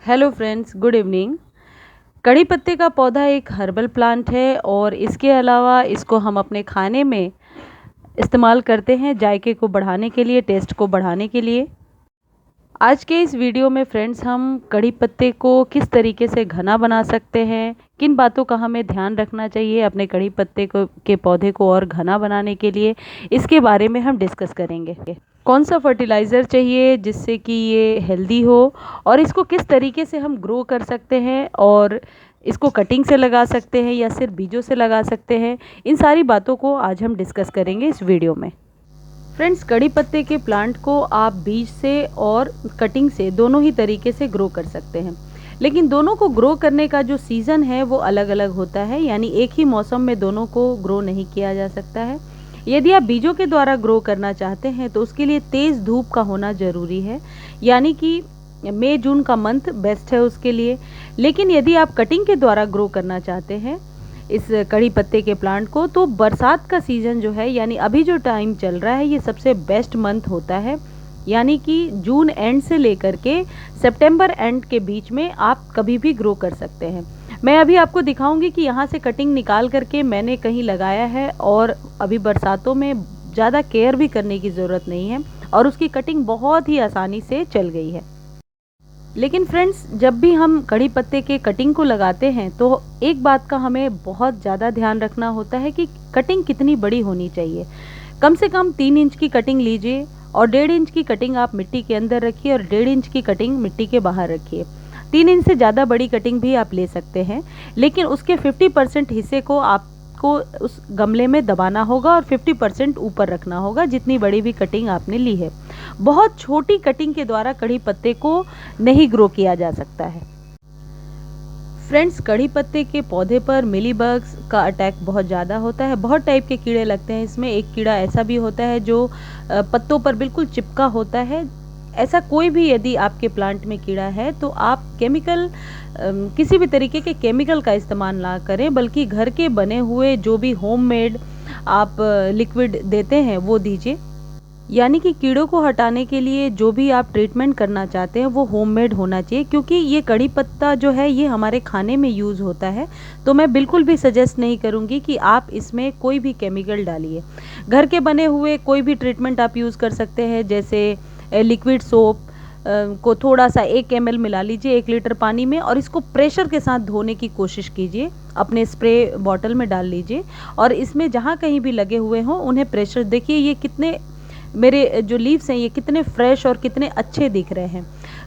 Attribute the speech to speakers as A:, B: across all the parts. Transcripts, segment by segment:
A: Hello friends, good evening. कड़ी पत्ते का पौधा एक हर्बल प्लांट है और इसके अलावा इसको हम अपने खाने में इस्तेमाल करते हैं जायके को बढ़ाने के लिए, टेस्ट को बढ़ाने के लिए। आज के इस वीडियो में फ्रेंड्स हम कड़ी पत्ते को किस तरीके से घना बना सकते हैं, किन बातों का हमें ध्यान रखना चाहिए अपने कड़ी पत्ते को के पौधे को और घना बनाने के लिए, इसके बारे में हम डिस्कस करेंगे। कौन सा फर्टिलाइज़र चाहिए जिससे कि ये हेल्दी हो और इसको किस तरीके से हम ग्रो कर सकते हैं और इसको कटिंग से लगा सकते हैं या सिर्फ बीजों से लगा सकते हैं, इन सारी बातों को आज हम डिस्कस करेंगे इस वीडियो में। फ्रेंड्स, कड़ी पत्ते के प्लांट को आप बीज से और कटिंग से दोनों ही तरीके से ग्रो कर सकते हैं, लेकिन दोनों को ग्रो करने का जो सीज़न है वो अलग अलग होता है, यानी एक ही मौसम में दोनों को ग्रो नहीं किया जा सकता है। यदि आप बीजों के द्वारा ग्रो करना चाहते हैं तो उसके लिए तेज़ धूप का होना ज़रूरी है, यानी कि मई जून का मंथ बेस्ट है उसके लिए। लेकिन यदि आप कटिंग के द्वारा ग्रो करना चाहते हैं इस कड़ी पत्ते के प्लांट को, तो बरसात का सीज़न जो है, यानी अभी जो टाइम चल रहा है, ये सबसे बेस्ट मंथ होता है, यानी कि जून एंड से लेकर के सितंबर एंड के बीच में आप कभी भी ग्रो कर सकते हैं। मैं अभी आपको दिखाऊंगी कि यहाँ से कटिंग निकाल करके मैंने कहीं लगाया है और अभी बरसातों में ज़्यादा केयर भी करने की ज़रूरत नहीं है और उसकी कटिंग बहुत ही आसानी से चल गई है। लेकिन फ्रेंड्स, जब भी हम कड़ी पत्ते के कटिंग को लगाते हैं तो एक बात का हमें बहुत ज़्यादा ध्यान रखना होता है कि कटिंग कितनी बड़ी होनी चाहिए। कम से कम 3 इंच की कटिंग लीजिए और 1.5 इंच की कटिंग आप मिट्टी के अंदर रखिए और 1.5 इंच की कटिंग मिट्टी के बाहर रखिए। 3 इंच से ज़्यादा बड़ी कटिंग भी आप ले सकते हैं, लेकिन उसके 50% हिस्से को आपको उस गमले में दबाना होगा और 50% ऊपर रखना होगा, जितनी बड़ी भी कटिंग आपने ली है। बहुत छोटी कटिंग के द्वारा कड़ी पत्ते को नहीं ग्रो किया जा सकता है। फ्रेंड्स, कड़ी पत्ते के पौधे पर मिलीबग्स का अटैक बहुत ज़्यादा होता है। बहुत टाइप के कीड़े लगते हैं इसमें। एक कीड़ा ऐसा भी होता है जो पत्तों पर बिल्कुल चिपका होता है। ऐसा कोई भी यदि आपके प्लांट में कीड़ा है तो आप केमिकल, किसी भी तरीके के केमिकल का इस्तेमाल ना करें, बल्कि घर के बने हुए जो भी होममेड आप लिक्विड देते हैं वो दीजिए। यानी कि कीड़ों को हटाने के लिए जो भी आप ट्रीटमेंट करना चाहते हैं वो होममेड होना चाहिए, क्योंकि ये कड़ी पत्ता जो है ये हमारे खाने में यूज़ होता है। तो मैं बिल्कुल भी सजेस्ट नहीं करूँगी कि आप इसमें कोई भी केमिकल डालिए। घर के बने हुए कोई भी ट्रीटमेंट आप यूज़ कर सकते हैं, जैसे लिक्विड सोप को थोड़ा सा 1 ml मिला लीजिए 1 लीटर पानी में और इसको प्रेशर के साथ धोने की कोशिश कीजिए। अपने स्प्रे बॉटल में डाल लीजिए और इसमें जहाँ कहीं भी लगे हुए हों उन्हें प्रेशर, देखिए ये कितने, मेरे जो लीव्स हैं ये कितने फ्रेश और कितने अच्छे दिख रहे हैं।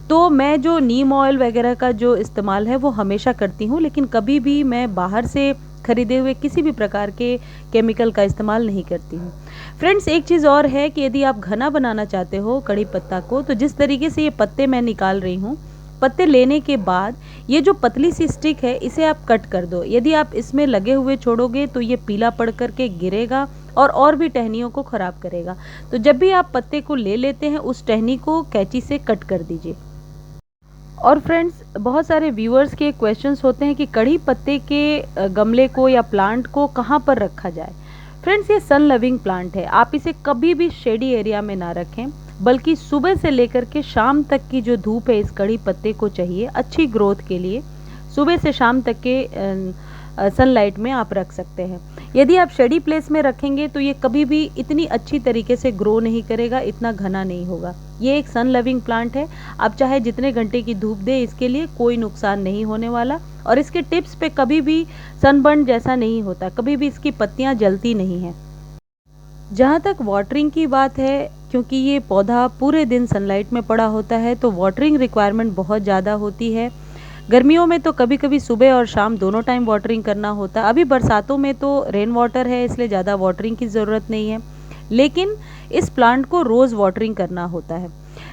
A: तो मैं जो नीम ऑयल वगैरह का जो इस्तेमाल है वो हमेशा करती हूँ, लेकिन कभी भी मैं बाहर से खरीदे हुए किसी भी प्रकार के केमिकल का इस्तेमाल नहीं करती हूँ। फ्रेंड्स, एक चीज़ और है कि यदि आप घना बनाना चाहते हो कड़ी पत्ता को, तो जिस तरीके से ये पत्ते मैं निकाल रही हूँ, पत्ते लेने के बाद ये जो पतली सी स्टिक है इसे आप कट कर दो। यदि आप इसमें लगे हुए छोड़ोगे तो ये पीला पड़ करके गिरेगा और भी टहनियों को ख़राब करेगा। तो जब भी आप पत्ते को ले लेते हैं उस टहनी को कैंची से कट कर दीजिए। और फ्रेंड्स, बहुत सारे व्यूअर्स के क्वेश्चंस होते हैं कि कड़ी पत्ते के गमले को या प्लांट को कहाँ पर रखा जाए। फ्रेंड्स, ये सन लविंग प्लांट है, आप इसे कभी भी शेडी एरिया में ना रखें, बल्कि सुबह से लेकर के शाम तक की जो धूप है इस कड़ी पत्ते को चाहिए अच्छी ग्रोथ के लिए। सुबह से शाम तक के सनलाइट में आप रख सकते हैं। यदि आप शेडी प्लेस में रखेंगे तो ये कभी भी इतनी अच्छी तरीके से ग्रो नहीं करेगा, इतना घना नहीं होगा। ये एक सन लविंग प्लांट है, आप चाहे जितने घंटे की धूप दे इसके लिए कोई नुकसान नहीं होने वाला और इसके टिप्स पे कभी भी सनबर्न जैसा नहीं होता, कभी भी इसकी पत्तियां जलती नहीं हैं। जहाँ तक वाटरिंग की बात है, क्योंकि ये पौधा पूरे दिन सनलाइट में पड़ा होता है तो वाटरिंग रिक्वायरमेंट बहुत ज़्यादा होती है। गर्मियों में तो कभी कभी सुबह और शाम दोनों टाइम वाटरिंग करना होता है। अभी बरसातों में तो रेन वाटर है इसलिए ज़्यादा वाटरिंग की ज़रूरत नहीं है, लेकिन इस प्लांट को रोज़ वाटरिंग करना होता है।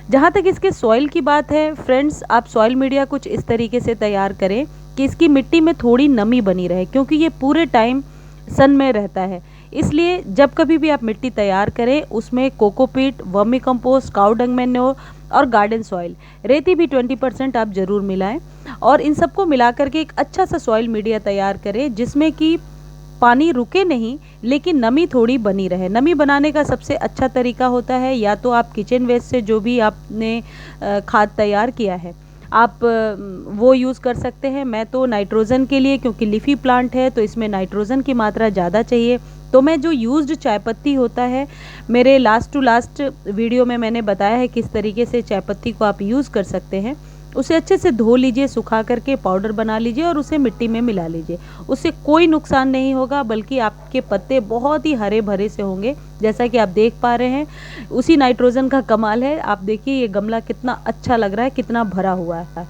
A: जहाँ तक इसके सॉइल की बात है फ्रेंड्स, आप सॉइल मीडिया कुछ इस तरीके से तैयार करें कि इसकी मिट्टी में थोड़ी नमी बनी रहे, क्योंकि ये पूरे टाइम सन में रहता है। इसलिए जब कभी भी आप मिट्टी तैयार करें उसमें कोकोपीट, वर्मी कंपोस्ट, काऊ डंग मैन्योर और गार्डन सॉइल, रेती भी 20% आप ज़रूर मिलाएं और इन सबको मिला करके एक अच्छा सा सॉइल मीडिया तैयार करें जिसमें कि पानी रुके नहीं लेकिन नमी थोड़ी बनी रहे। नमी बनाने का सबसे अच्छा तरीका होता है या तो आप किचन वेस्ट से जो भी आपने खाद तैयार किया है आप वो यूज़ कर सकते हैं। मैं तो नाइट्रोजन के लिए, क्योंकि लीफी प्लांट है तो इसमें नाइट्रोजन की मात्रा ज़्यादा चाहिए, तो मैं जो यूज्ड चाय पत्ती होता है, मेरे लास्ट टू लास्ट वीडियो में मैंने बताया है किस तरीके से चाय पत्ती को आप यूज़ कर सकते हैं। उसे अच्छे से धो लीजिए, सुखा करके पाउडर बना लीजिए और उसे मिट्टी में मिला लीजिए। उससे कोई नुकसान नहीं होगा, बल्कि आपके पत्ते बहुत ही हरे भरे से होंगे, जैसा कि आप देख पा रहे हैं। उसी नाइट्रोजन का कमाल है। आप देखिए ये गमला कितना अच्छा लग रहा है, कितना भरा हुआ है।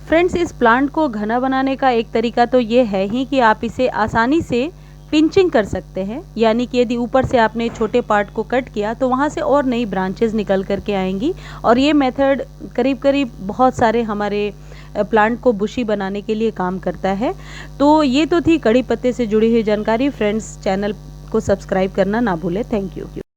A: फ्रेंड्स, इस प्लांट को घना बनाने का एक तरीका तो ये है ही कि आप इसे आसानी से पिंचिंग कर सकते हैं, यानी कि यदि ऊपर से आपने छोटे पार्ट को कट किया तो वहाँ से और नई ब्रांचेस निकल करके आएंगी। और ये मेथड करीब करीब बहुत सारे हमारे प्लांट को बुशी बनाने के लिए काम करता है। तो ये तो थी कड़ी पत्ते से जुड़ी हुई जानकारी। फ्रेंड्स, चैनल को सब्सक्राइब करना ना भूलें। Thank you.